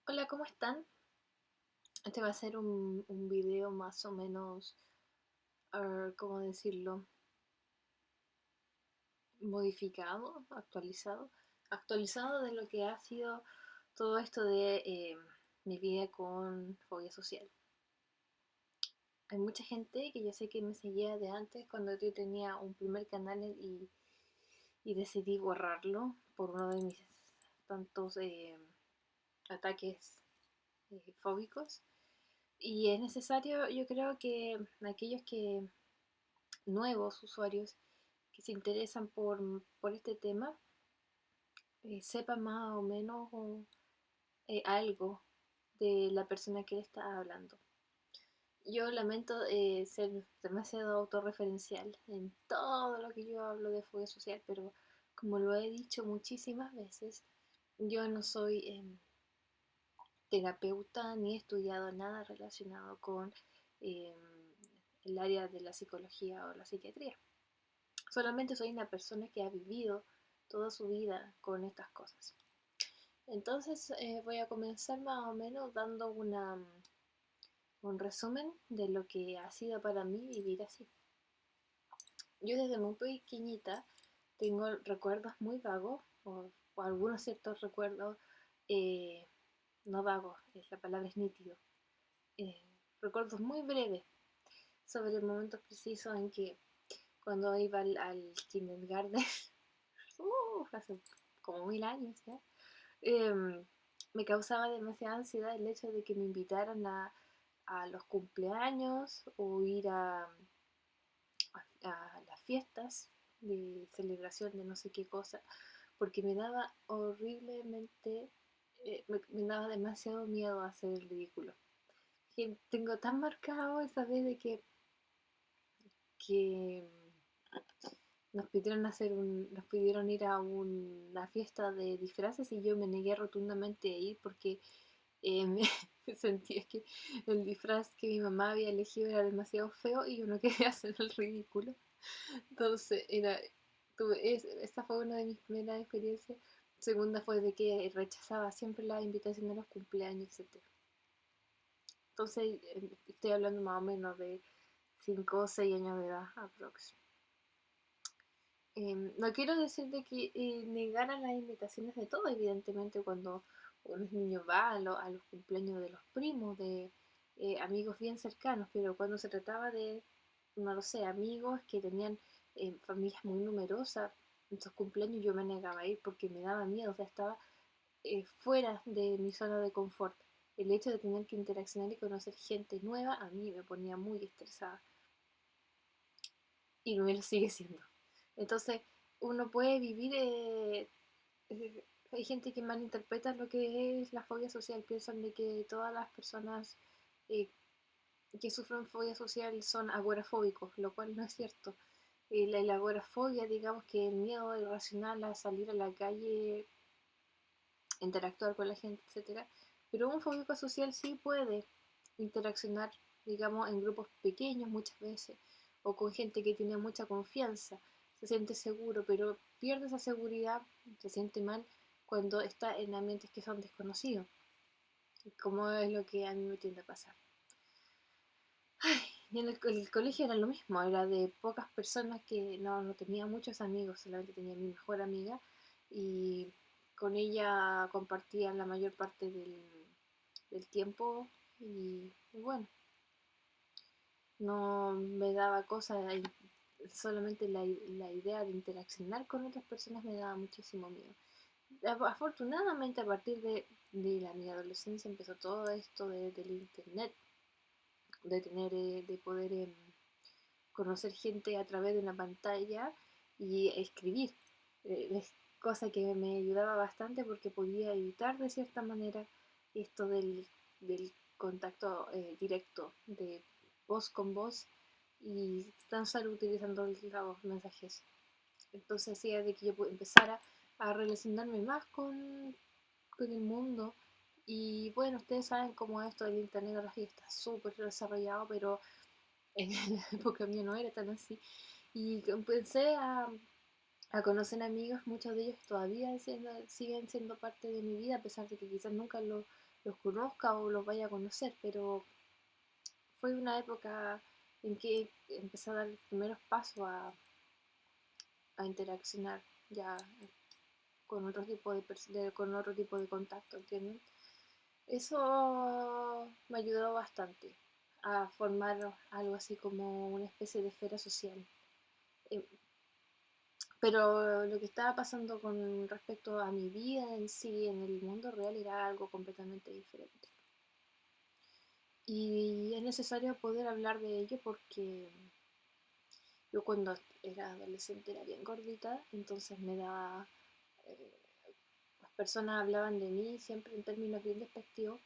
Hola, ¿cómo están? Este va a ser un video más o menos, ¿cómo decirlo? Modificado, actualizado de lo que ha sido todo esto de mi vida con fobia social. Hay mucha gente que yo sé que me seguía de antes cuando yo tenía un primer canal y decidí borrarlo por uno de mis tantos ataques fóbicos. Y es necesario, yo creo que aquellos que nuevos usuarios que se interesan por este tema sepan más o menos algo de la persona que le está hablando. Yo lamento ser demasiado autorreferencial en todo lo que yo hablo de fobia social, pero como lo he dicho muchísimas veces, yo no soy terapeuta ni he estudiado nada relacionado con eh, el área de la psicología o la psiquiatría. Solamente soy una persona que ha vivido toda su vida con estas cosas. Entonces voy a comenzar más o menos dando un resumen de lo que ha sido para mí vivir así. Yo desde muy pequeñita tengo recuerdos muy vagos, o algunos ciertos recuerdos, eh, no vagos, la palabra es nítido, eh, recuerdos muy breves sobre momentos precisos en que cuando iba al kindergarten, hace como 1000 años ya, eh, me causaba demasiada ansiedad el hecho de que me invitaran a los cumpleaños o ir a las fiestas de celebración de no sé qué cosa, porque me daba horriblemente, me daba demasiado miedo hacer el ridículo. Que tengo tan marcado esa vez de que nos pidieron ir a una fiesta de disfraces y yo me negué rotundamente a ir porque me sentía que el disfraz que mi mamá había elegido era demasiado feo y yo no quería hacer el ridículo. Entonces, esta fue una de mis primeras experiencias. Segunda fue de que rechazaba siempre la invitación a los cumpleaños, etcétera. Entonces, estoy hablando más o menos de 5 o 6 años de edad aprox. No quiero decir de que negaran las invitaciones de todo, evidentemente cuando un niño va a los cumpleaños de los primos, de amigos bien cercanos, pero cuando se trataba de, no lo sé, amigos que tenían familias muy numerosas, en sus cumpleaños yo me negaba a ir porque me daba miedo, o sea, estaba fuera de mi zona de confort. El hecho de tener que interaccionar y conocer gente nueva a mí me ponía muy estresada y me lo sigue siendo. Entonces, uno puede vivir, hay gente que malinterpreta lo que es la fobia social, piensan de que todas las personas eh, que sufren fobia social son agorafóbicos, lo cual no es cierto. La agorafobia, digamos que el miedo irracional a salir a la calle, interactuar con la gente, etcétera. Pero un fóbico social sí puede interaccionar, digamos, en grupos pequeños muchas veces, o con gente que tiene mucha confianza, se siente seguro, pero pierde esa seguridad, se siente mal cuando está en ambientes que son desconocidos, como es lo que a mí me tiende a pasar. Ay, y en el colegio era lo mismo, era de pocas personas que no tenía muchos amigos, solamente tenía mi mejor amiga y con ella compartía la mayor parte del tiempo y bueno, no me daba cosa, solamente la idea de interaccionar con otras personas me daba muchísimo miedo. Afortunadamente a partir de mi adolescencia empezó todo esto del internet, de poder conocer gente a través de una pantalla y escribir, cosa que me ayudaba bastante porque podía evitar de cierta manera esto del contacto directo de voz con voz y tan solo utilizando los mensajes. Entonces hacía de que yo empezara a relacionarme más con el mundo. Y bueno, ustedes saben cómo esto del internet ahora sí está súper desarrollado, pero en la época mía no era tan así. Y empecé a conocer amigos, muchos de ellos todavía siguen siendo parte de mi vida, a pesar de que quizás nunca los conozca o los vaya a conocer, pero fue una época en que empecé a dar los primeros pasos a interaccionar ya con otro tipo con otro tipo de contacto, ¿entienden? Eso me ayudó bastante a formar algo así como una especie de esfera social. Eh, pero lo que estaba pasando con respecto a mi vida en sí, en el mundo real, era algo completamente diferente. Y es necesario poder hablar de ello porque yo cuando era adolescente era bien gordita, entonces me daba... eh, las personas hablaban de mí siempre en términos bien despectivos.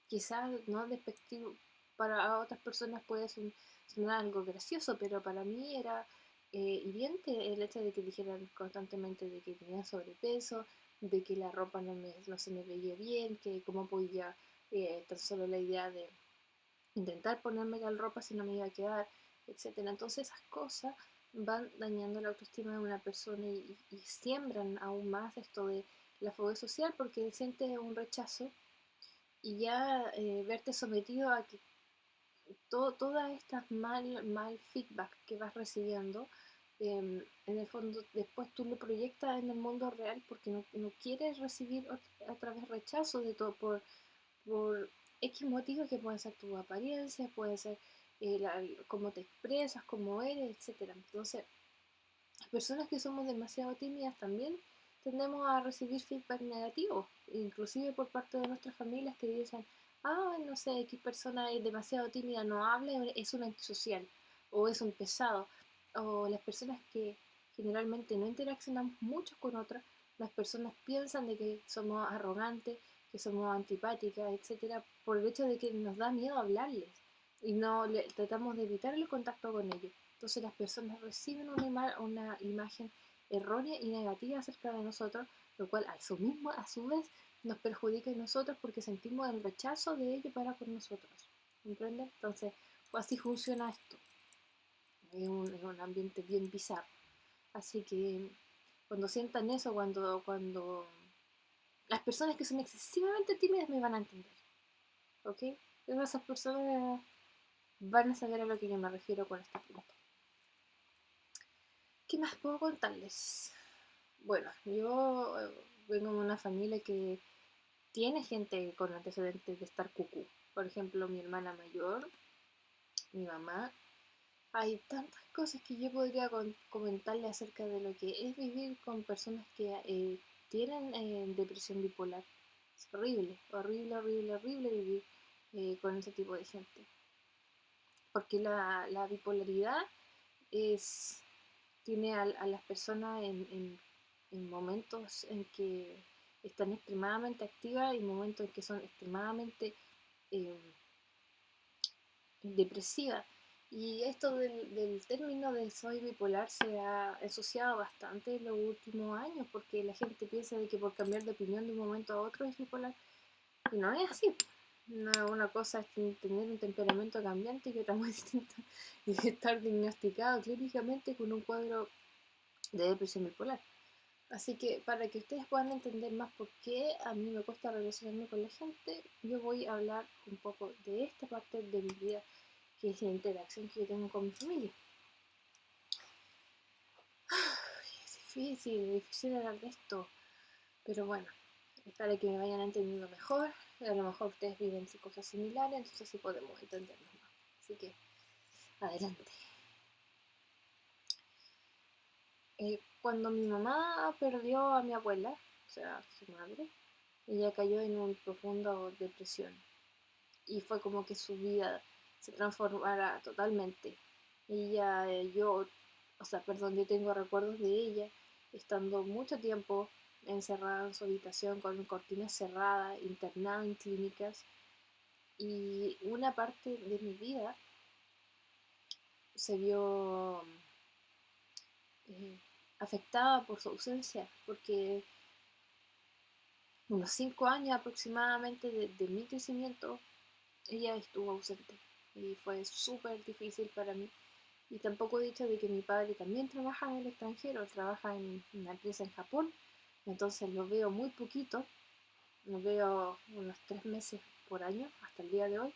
Quizás no despectivo, para otras personas puede sonar algo gracioso, pero para mí era hiriente el hecho de que dijeran constantemente de que tenía sobrepeso, de que la ropa no se me veía bien, que cómo podía tan solo la idea de intentar ponerme la ropa si no me iba a quedar, etcétera. Entonces esas cosas van dañando la autoestima de una persona y siembran aún más esto de la fobia social porque sientes un rechazo y ya verte sometido a que todas estas mal feedback que vas recibiendo, en el fondo después tú lo proyectas en el mundo real porque no quieres recibir otra vez rechazo de todo por X motivos que pueden ser tu apariencia, puede ser cómo te expresas, cómo eres, etcétera. Entonces, las personas que somos demasiado tímidas también tendemos a recibir feedback negativo, inclusive por parte de nuestras familias que dicen, ah, no sé, X persona es demasiado tímida, no habla, es un antisocial, o es un pesado, o las personas que generalmente no interaccionamos mucho con otras, las personas piensan de que somos arrogantes, que somos antipáticas, etcétera, por el hecho de que nos da miedo hablarles y no tratamos de evitar el contacto con ellos. Entonces las personas reciben una imagen errónea y negativa acerca de nosotros, lo cual a su vez nos perjudica a nosotros porque sentimos el rechazo de ellos para con nosotros. ¿Entienden? Entonces, pues así funciona esto. Es un ambiente bien bizarro. Así que cuando sientan eso, cuando las personas que son excesivamente tímidas me van a entender. ¿Ok? Esas personas van a saber a lo que yo me refiero con este punto. ¿Qué más puedo contarles? Bueno, yo vengo de una familia que tiene gente con antecedentes de estar cucú. Por ejemplo, mi hermana mayor, mi mamá. Hay tantas cosas que yo podría comentarle acerca de lo que es vivir con personas que tienen depresión bipolar. Es horrible, horrible, horrible, horrible vivir con ese tipo de gente. Porque la bipolaridad es tiene a las personas en momentos en que están extremadamente activas y momentos en que son extremadamente eh, depresivas. Y esto del término de soy bipolar se ha ensuciado bastante en los últimos años porque la gente piensa de que por cambiar de opinión de un momento a otro es bipolar. Y no es así. Una cosa es tener un temperamento cambiante y otra muy distinta es estar diagnosticado clínicamente con un cuadro de depresión bipolar. Así que para que ustedes puedan entender más por qué a mí me cuesta relacionarme con la gente, yo voy a hablar un poco de esta parte de mi vida, que es la interacción que yo tengo con mi familia. Es difícil hablar de esto, pero bueno, es para que me vayan entendiendo mejor. A lo mejor ustedes viven cosas similares, entonces sí podemos entendernos más. Así que, adelante. Cuando mi mamá perdió a mi abuela, o sea, su madre, ella cayó en una profunda depresión y fue como que su vida se transformara totalmente. Ella, o sea, perdón, yo tengo recuerdos de ella estando mucho tiempo encerrada en su habitación con cortinas cerradas, internada en clínicas y una parte de mi vida se vio eh, afectada por su ausencia, porque unos 5 años aproximadamente de mi crecimiento ella estuvo ausente y fue súper difícil para mí. Y tampoco he dicho de que mi padre también trabaja en el extranjero, trabaja en una empresa en Japón, entonces lo veo muy poquito, lo veo unos 3 meses por año hasta el día de hoy.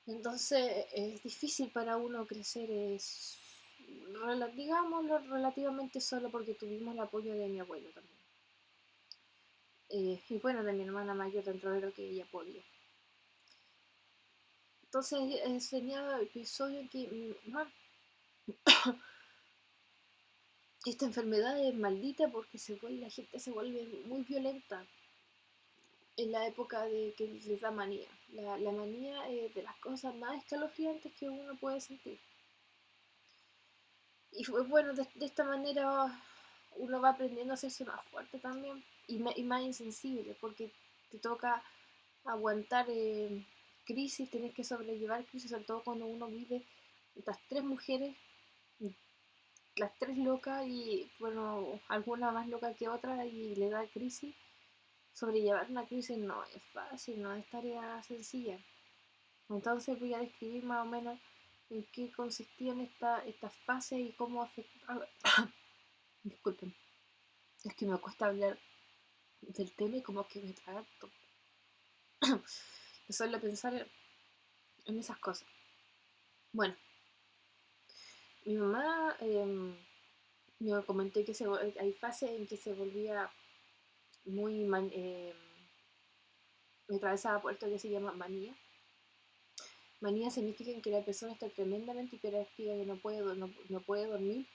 Entonces es difícil para uno crecer, es, digámoslo, relativamente solo porque tuvimos el apoyo de mi abuelo también. Y bueno, de mi hermana mayor dentro de lo que ella podía. Entonces enseñaba episodio en que mi mamá, esta enfermedad es maldita porque la gente se vuelve muy violenta en la época de que les da manía. La manía es de las cosas más escalofriantes que uno puede sentir. Y bueno, de esta manera uno va aprendiendo a hacerse más fuerte también y más insensible, porque te toca aguantar crisis, tienes que sobrellevar crisis, sobre todo cuando uno vive estas 3 mujeres, las 3 locas y bueno, alguna más loca que otra y le da crisis. Sobrellevar una crisis no es fácil, no es tarea sencilla. Entonces voy a describir más o menos en qué consistían estas fases y cómo afectaban. Disculpen, es que me cuesta hablar del tema y como que me trato. Solo pensar en esas cosas. Bueno, mi mamá me comenté que hay fases en que se volvía muy me atravesaba por esto que se llama manía. Manía significa que la persona está tremendamente hiperactiva y no puede dormir.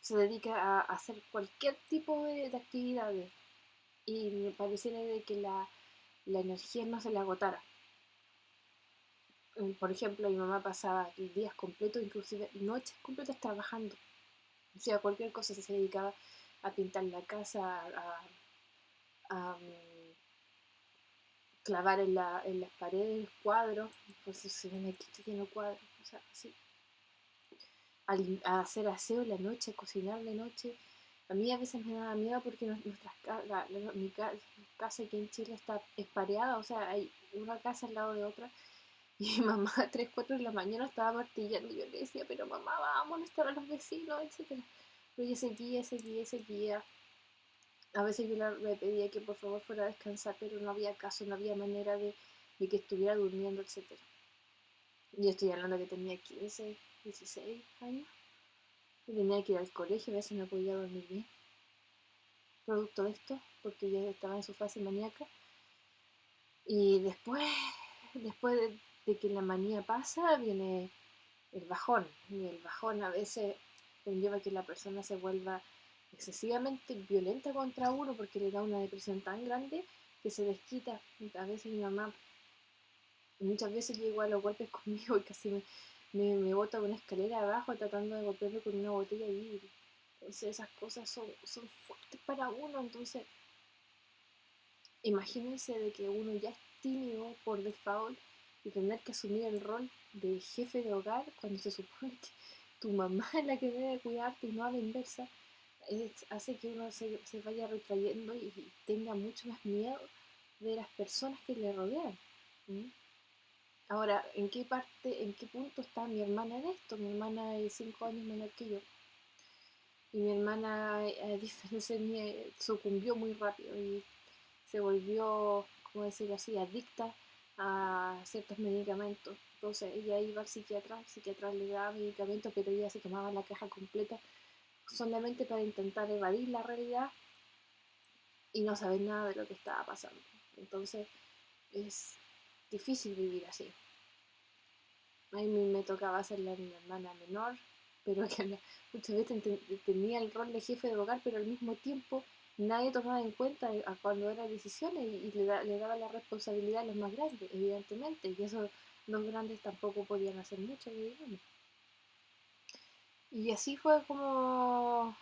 Se dedica a hacer cualquier tipo de actividades y me pareciera de que la energía no se le agotara. Por ejemplo, mi mamá pasaba días completos, inclusive noches completas trabajando. O sea, cualquier cosa se dedicaba a pintar la casa, a clavar en las paredes cuadros, pues se ven aquí lleno cuadros, o sea, así. A hacer aseo en la noche, a cocinar de noche. A mí a veces me daba miedo porque mi casa aquí en Chile está espareada, o sea, hay una casa al lado de otra. Y mi mamá a 3, 4 de la mañana estaba martillando y yo le decía, pero mamá, va a molestar a los vecinos, etcétera. Pero ella seguía. A veces yo le pedía que por favor fuera a descansar, pero no había caso, no había manera de que estuviera durmiendo, etcétera. Yo estoy hablando que tenía 15, 16 años. Y tenía que ir al colegio, a veces no podía dormir bien. Producto de esto, porque ya estaba en su fase maníaca. Y después de que la manía pasa, viene el bajón. Y el bajón a veces conlleva que la persona se vuelva excesivamente violenta contra uno porque le da una depresión tan grande que se desquita. A veces mi mamá, muchas veces llegó a los golpes conmigo y casi me bota una escalera abajo tratando de golpearme con una botella de vidrio. Entonces esas cosas son fuertes para uno. Entonces imagínense de que uno ya es tímido por default y tener que asumir el rol de jefe de hogar cuando se supone que tu mamá es la que debe cuidarte y no a la inversa, hace que uno se vaya retrayendo y tenga mucho más miedo de las personas que le rodean. ¿Mm? Ahora, en qué punto está mi hermana en esto? Mi hermana es 5 años menor que yo. Y mi hermana, a diferencia mía, sucumbió muy rápido y se volvió, como decirlo así, adicta a ciertos medicamentos. Entonces ella iba al psiquiatra, el psiquiatra le daba medicamentos, pero ella se tomaba la caja completa solamente para intentar evadir la realidad y no saber nada de lo que estaba pasando. Entonces es difícil vivir así. A mí me tocaba ser la hermana menor, pero que muchas veces tenía el rol de jefe de hogar, pero al mismo tiempo nadie tomaba en cuenta a cuando eran decisiones y le daba la responsabilidad a los más grandes, evidentemente, y esos los grandes tampoco podían hacer mucho, digamos. Y así fue como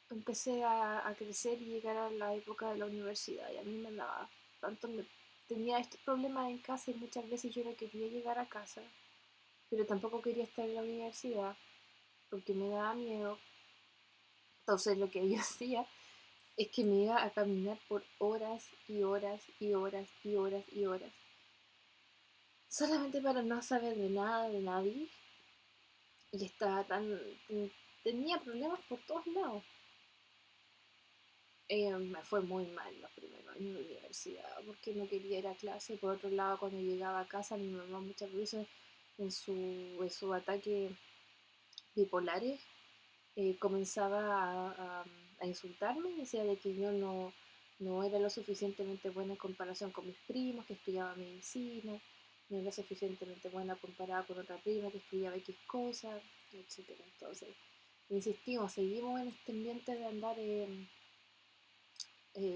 empecé a crecer y llegar a la época de la universidad y a mí me daba tanto, tenía estos problemas en casa y muchas veces yo no quería llegar a casa, pero tampoco quería estar en la universidad porque me daba miedo. Entonces lo que yo hacía es que me iba a caminar por horas y horas y horas y horas y horas solamente para no saber de nada, de nadie, y estaba tenía problemas por todos lados. Me fue muy mal los primeros años de universidad porque no quería ir a clase. Por otro lado, cuando llegaba a casa, mi mamá muchas veces en su ataque bipolares comenzaba a insultarme, decía de que yo no era lo suficientemente buena en comparación con mis primos que estudiaban medicina, no era suficientemente buena comparada con otra prima que estudiaba X cosas, etcétera. Entonces, insistimos, seguimos en este ambiente de andar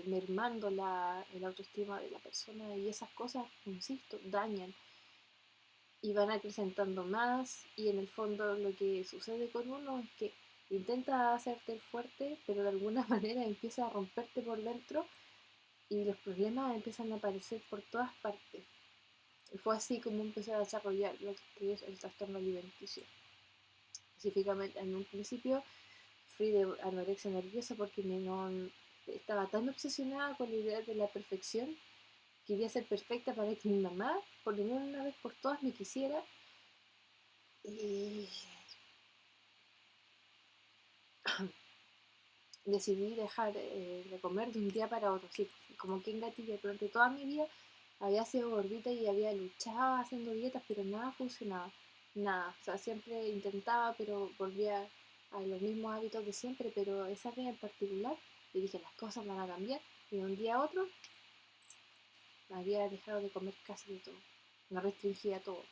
mermando el autoestima de la persona y esas cosas, insisto, dañan y van acrecentando más y en el fondo lo que sucede con uno es que intenta hacerte el fuerte, pero de alguna manera empieza a romperte por dentro y los problemas empiezan a aparecer por todas partes. Y fue así como empecé a desarrollar lo que es el trastorno alimenticio. Específicamente, en un principio fui de anorexia nerviosa porque estaba tan obsesionada con la idea de la perfección. Quería ser perfecta para que mi mamá, por una vez por todas, me quisiera. Y decidí dejar de comer de un día para otro. Sí, como que en gatilla, durante toda mi vida había sido gordita y había luchado haciendo dietas, pero nada funcionaba. Nada. O sea, siempre intentaba, pero volvía a los mismos hábitos de siempre. Pero esa vez en particular, le dije, las cosas van a cambiar. Y de un día a otro, había dejado de comer casi de todo. Me restringía todo.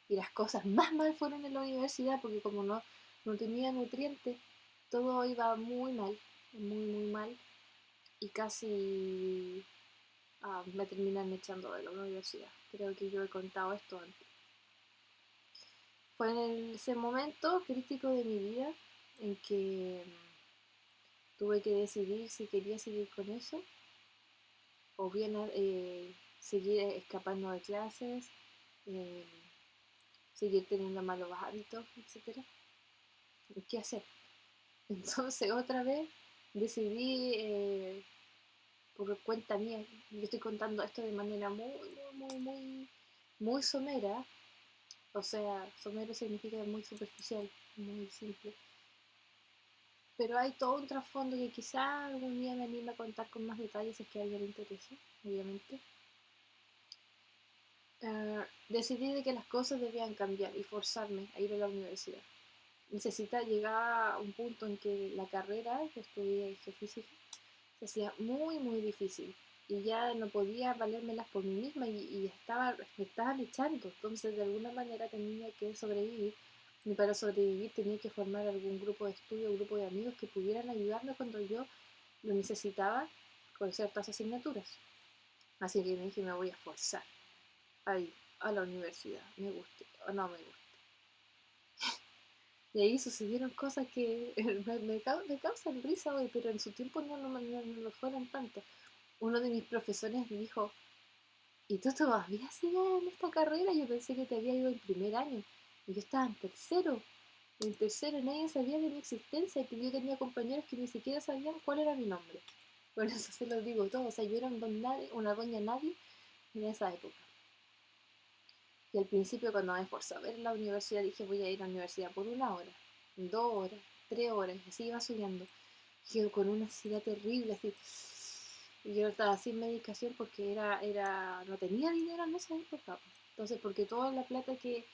Y las cosas más mal fueron en la universidad porque como no tenía nutrientes, todo iba muy mal, muy mal. Y casi me terminan echando de la universidad. Creo que yo he contado esto antes. Fue en ese momento crítico de mi vida en que tuve que decidir si quería seguir con eso o bien seguir escapando de clases, eh, seguir teniendo malos hábitos, etcétera. ¿Qué hacer? Entonces otra vez decidí por cuenta mía, yo estoy contando esto de manera muy somera, o sea, somero significa muy superficial, muy simple, pero hay todo un trasfondo que quizá algún día me anime a contar con más detalles si es que a alguien le interesa, obviamente. Decidí de que las cosas debían cambiar y forzarme a ir a la universidad. Necesita llegar a un punto en que la carrera que estudié geofísica se hacía muy difícil y ya no podía valérmelas por mí misma y me estaban echando, entonces de alguna manera tenía que sobrevivir y para sobrevivir tenía que formar algún grupo de estudio, un grupo de amigos que pudieran ayudarme cuando yo lo necesitaba con ciertas asignaturas. Así que me dije, me voy a forzar a ir a la universidad, me guste o no me guste. Y ahí sucedieron cosas que me causan risa hoy, pero en su tiempo no lo fueron tanto. Uno de mis profesores me dijo, ¿y tú todavía sigues en esta carrera? Yo pensé que te había ido en primer año. Y yo estaba en tercero. En tercero nadie sabía de mi existencia, que yo tenía compañeros que ni siquiera sabían cuál era mi nombre. Por eso se los digo todo. O sea, yo era una doña nadie en esa época. Y al principio cuando me esforzé a ver la universidad dije voy a ir a la universidad por 1 hora, 2 horas, 3 horas, y así iba subiendo. Y yo con una ansiedad terrible, así. Y yo estaba sin medicación porque no tenía dinero en esa época. Entonces, porque toda la plata que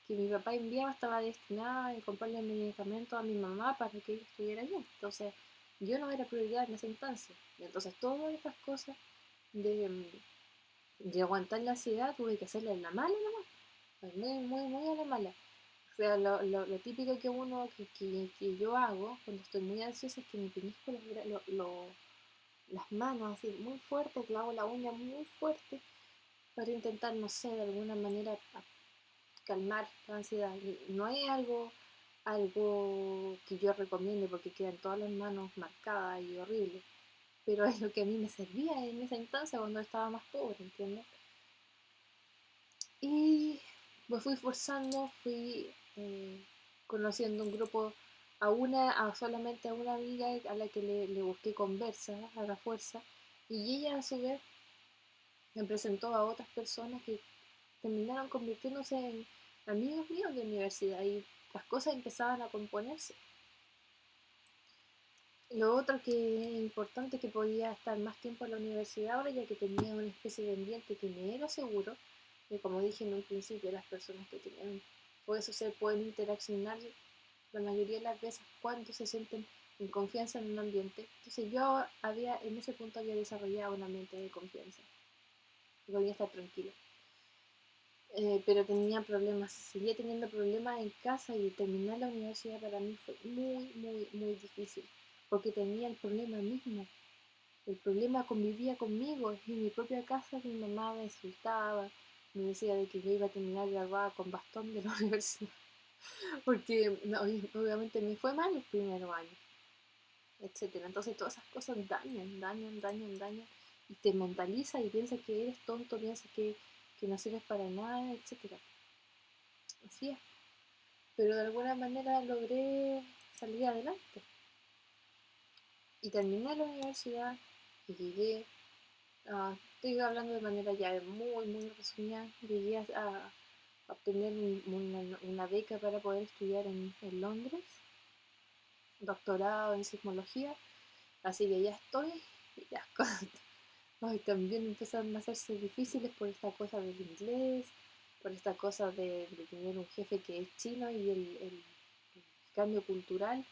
mi papá enviaba estaba destinada a comprarle medicamentos a mi mamá para que ella estuviera bien. Entonces, yo no era prioridad en ese entonces. Y entonces, todas estas cosas de, de aguantar la ansiedad tuve que hacerla en la mala nomás. Muy a la mala. O sea, lo típico que que yo hago cuando estoy muy ansiosa es que me pellizco las manos así muy fuerte, clavo la uña muy fuerte para intentar, no sé, de alguna manera calmar la ansiedad. No es algo que yo recomiende porque quedan todas las manos marcadas y horribles, pero es lo que a mí me servía en esa instancia cuando estaba más pobre, ¿entiendes? Y me fui forzando, fui conociendo un grupo solamente a una amiga a la que le busqué conversa a la fuerza y ella a su vez me presentó a otras personas terminaron convirtiéndose en amigos míos de universidad y las cosas empezaban a componerse. Lo otro que es importante, que podía estar más tiempo en la universidad ahora, ya que tenía una especie de ambiente que me era seguro, y como dije en un principio, las personas que tienen fobia social pueden interaccionar la mayoría de las veces cuando se sienten en confianza en un ambiente. Entonces yo en ese punto había desarrollado un ambiente de confianza, y podía estar tranquilo. Pero tenía problemas, seguía teniendo problemas en casa, y terminar la universidad para mí fue muy, muy, muy difícil, porque tenía el problema mismo. El problema convivía conmigo. En mi propia casa mi mamá me insultaba, me decía de que yo iba a terminar graduada con bastón de la universidad, porque no, obviamente me fue mal los primeros años, etcétera. Entonces todas esas cosas dañan, y te mentaliza y piensas que eres tonto, piensas que no sirves para nada, etcétera. Así es. Pero de alguna manera logré salir adelante. Y terminé la universidad y llegué, estoy hablando de manera ya muy, muy resumida, llegué a obtener una beca para poder estudiar en Londres, doctorado en sismología, así que ya estoy, y las cosas también empezaron a hacerse difíciles por esta cosa del inglés, por esta cosa de tener un jefe que es chino, y el cambio cultural,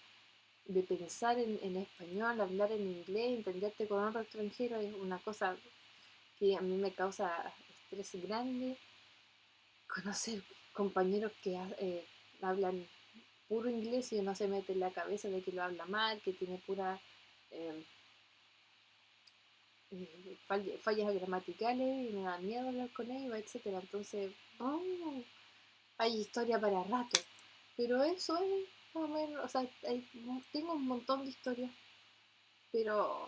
de pensar en español, hablar en inglés, entenderte con otro extranjero, es una cosa que a mí me causa estrés grande. Conocer compañeros que hablan puro inglés y uno se mete en la cabeza de que lo habla mal, que tiene pura eh, fallas gramaticales, y me da miedo hablar con ellos, etcétera. Entonces, hay historia para rato. Pero eso es más o menos, o sea, tengo un montón de historias, pero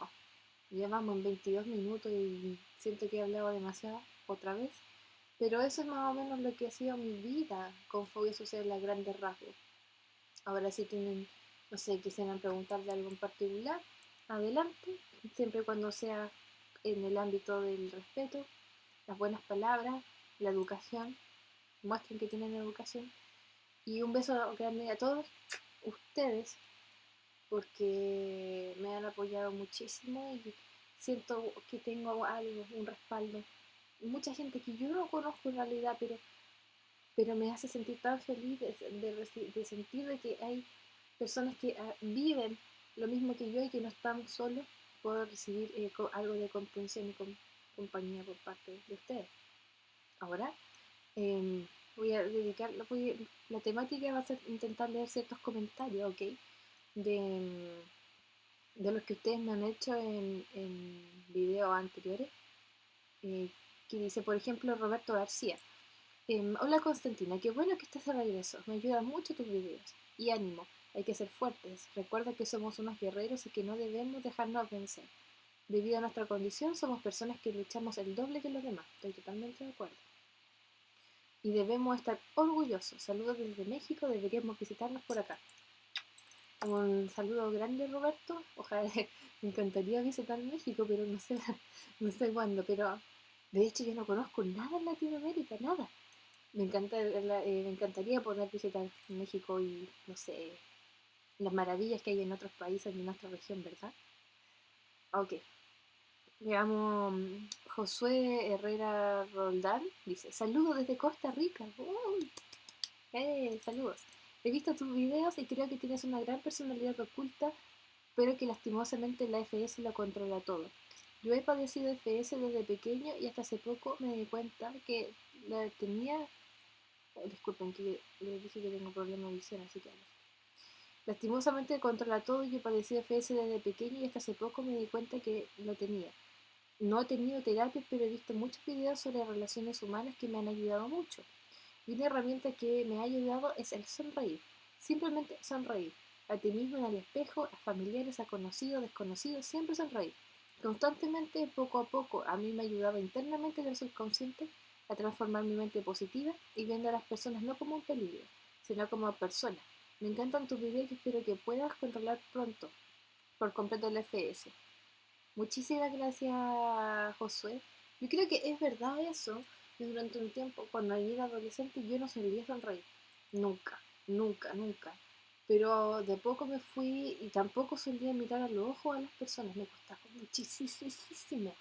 ya vamos en 22 minutos y siento que he hablado demasiado otra vez. Pero eso es más o menos lo que ha sido mi vida con fobia social a grandes rasgos. Ahora si tienen, no sé, quisieran preguntar de algo en particular, adelante, siempre y cuando sea en el ámbito del respeto, las buenas palabras, la educación, muestren que tienen educación. Y un beso grande a todos ustedes, porque me han apoyado muchísimo y siento que tengo algo, un respaldo. Mucha gente que yo no conozco en realidad, pero me hace sentir tan feliz de sentir de que hay personas que viven lo mismo que yo y que no estamos solos. Puedo recibir algo de comprensión y compañía por parte de ustedes. Ahora voy a dedicar, la temática va a ser intentar leer ciertos comentarios, ¿ok? De, de los que ustedes me han hecho en videos anteriores. eh, que dice, por ejemplo, Roberto García. Hola Constantina, qué bueno que estás de regreso. Me ayudan mucho tus videos. Y ánimo, hay que ser fuertes. Recuerda que somos unos guerreros y que no debemos dejarnos vencer. Debido a nuestra condición, somos personas que luchamos el doble que los demás. Estoy totalmente de acuerdo. Y debemos estar orgullosos. Saludos desde México, deberíamos visitarnos por acá. Un saludo grande, Roberto. Ojalá, me encantaría visitar México, pero no sé, no sé cuándo. Pero de hecho yo no conozco nada en Latinoamérica, nada. Me encantaría poder visitar México y, no sé, las maravillas que hay en otros países de nuestra región, ¿verdad? Ok. Veamos, Josué Herrera Roldán dice, saludos desde Costa Rica. Saludos. He visto tus videos y creo que tienes una gran personalidad oculta, pero que lastimosamente la FS lo controla todo. Yo he padecido FS desde pequeño y hasta hace poco me di cuenta que la tenía. Disculpen que les dije que tengo problemas de visión, así que lastimosamente controla todo. Yo padecí FS desde pequeño y hasta hace poco me di cuenta que lo tenía. No he tenido terapia, pero he visto muchos videos sobre relaciones humanas que me han ayudado mucho. Y una herramienta que me ha ayudado es el sonreír. Simplemente sonreír. A ti mismo en el espejo, a familiares, a conocidos, desconocidos, siempre sonreír. Constantemente, poco a poco, a mí me ha ayudado internamente en el subconsciente a transformar mi mente positiva y viendo a las personas no como un peligro, sino como personas. Me encantan tus videos y espero que puedas controlar pronto por completo el FS. Muchísimas gracias, Josué. Yo creo que es verdad eso. Y durante un tiempo, cuando yo era adolescente, yo no solía sonreír. Nunca, nunca, nunca. Pero de poco me fui y tampoco solía mirar a los ojos a las personas. Me costaba muchísimo.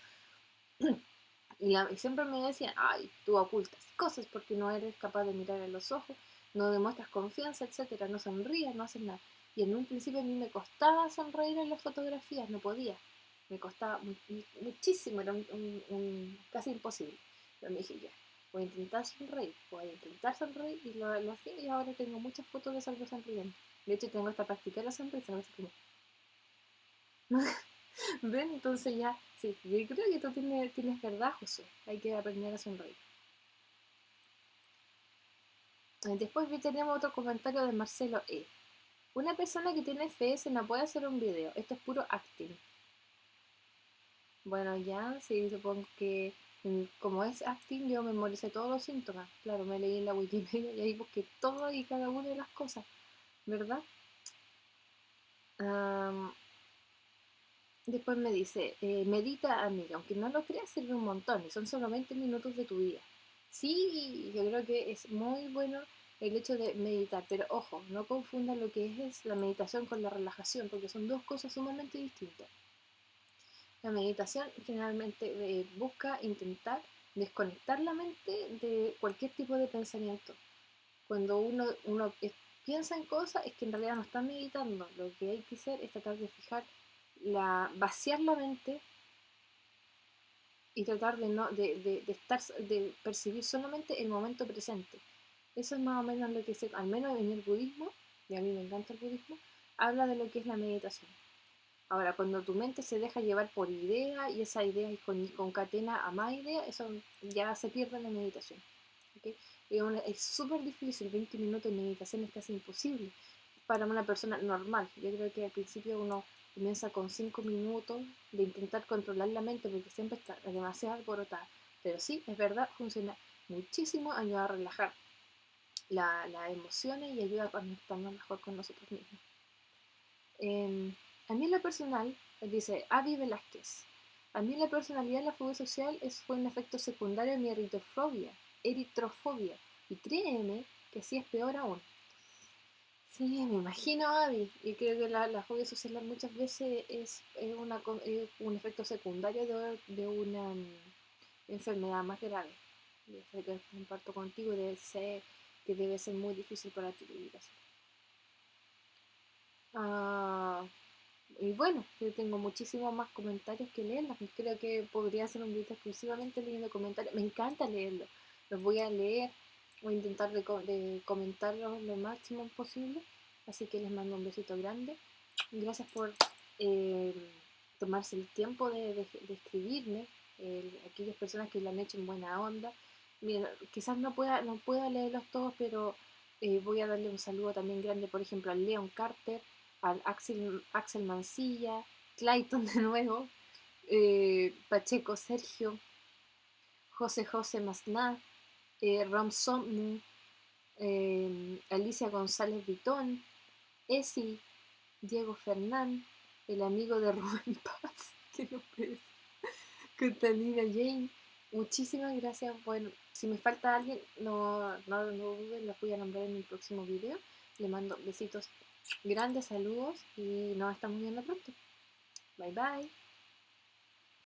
Y siempre me decían, ay, tú ocultas cosas porque no eres capaz de mirar a los ojos, no demuestras confianza, etcétera, no sonríes, no haces nada. Y en un principio a mí me costaba sonreír en las fotografías, no podía. Me costaba muchísimo, era casi imposible. Pero me dije, ya, voy a intentar sonreír y lo hacía y ahora tengo muchas fotos de salgo sonriendo. De hecho, tengo hasta practicar la sonrisa, no sé cómo. ¿Ven? Entonces ya, sí, yo creo que tú tienes verdad, José. Hay que aprender a sonreír. Después tenemos otro comentario de Marcelo E. Una persona que tiene FS no puede hacer un video. Esto es puro acting. Bueno, ya, sí, supongo que como es acting, yo memoricé todos los síntomas. Claro, me leí en la Wikipedia y ahí busqué todo y cada una de las cosas, ¿verdad? Después me dice, medita, amiga, aunque no lo creas, sirve un montón y son solo 20 minutos de tu día. Sí, yo creo que es muy bueno el hecho de meditar, pero ojo, no confundan lo que es la meditación con la relajación, porque son dos cosas sumamente distintas. La meditación generalmente busca intentar desconectar la mente de cualquier tipo de pensamiento. Cuando uno piensa en cosas es que en realidad no está meditando. Lo que hay que hacer es tratar de vaciar la mente y tratar de percibir solamente el momento presente. Eso es más o menos lo que se, al menos en el budismo, y a mí me encanta el budismo, habla de lo que es la meditación. Ahora, cuando tu mente se deja llevar por idea y esa idea concatena a más ideas, eso ya se pierde en la meditación. ¿Okay? Es súper difícil, 20 minutos de meditación es casi imposible para una persona normal. Yo creo que al principio uno comienza con 5 minutos de intentar controlar la mente porque siempre está demasiado alborotada. Pero sí, es verdad, funciona muchísimo, ayuda a relajar las emociones y ayuda a conectarnos mejor con nosotros mismos. A mí en lo personal, dice Avi Velázquez, a mí en la personalidad la fobia social fue un efecto secundario de mi eritrofobia, y créeme que sí es peor aún. Sí, me imagino, Abby, y creo que la fobia social muchas veces es un efecto secundario de una enfermedad más grave. Yo sé que comparto contigo y debe ser muy difícil para ti vivir así. Y bueno, yo tengo muchísimos más comentarios que leer. Creo que podría hacer un video exclusivamente leyendo comentarios. Me encanta leerlos. Los voy a leer. Voy a intentar de comentarlos lo máximo posible. Así que les mando un besito grande. Gracias por eh, tomarse el tiempo de escribirme. Aquellas personas que lo han hecho en buena onda. Miren, quizás no pueda leerlos todos, pero voy a darle un saludo también grande, por ejemplo, a Leon Carter, al Axel Mancilla, Clayton de nuevo, Pacheco Sergio, José Masná, Rom Somnu, Alicia González Vitón, Esi, Diego Fernán, el amigo de Rubén Paz, que no puede, Catalina Jane. Muchísimas gracias. Bueno, si me falta alguien, no duden, los voy a nombrar en mi próximo video. Le mando besitos, grandes saludos y nos estamos viendo pronto. Bye bye.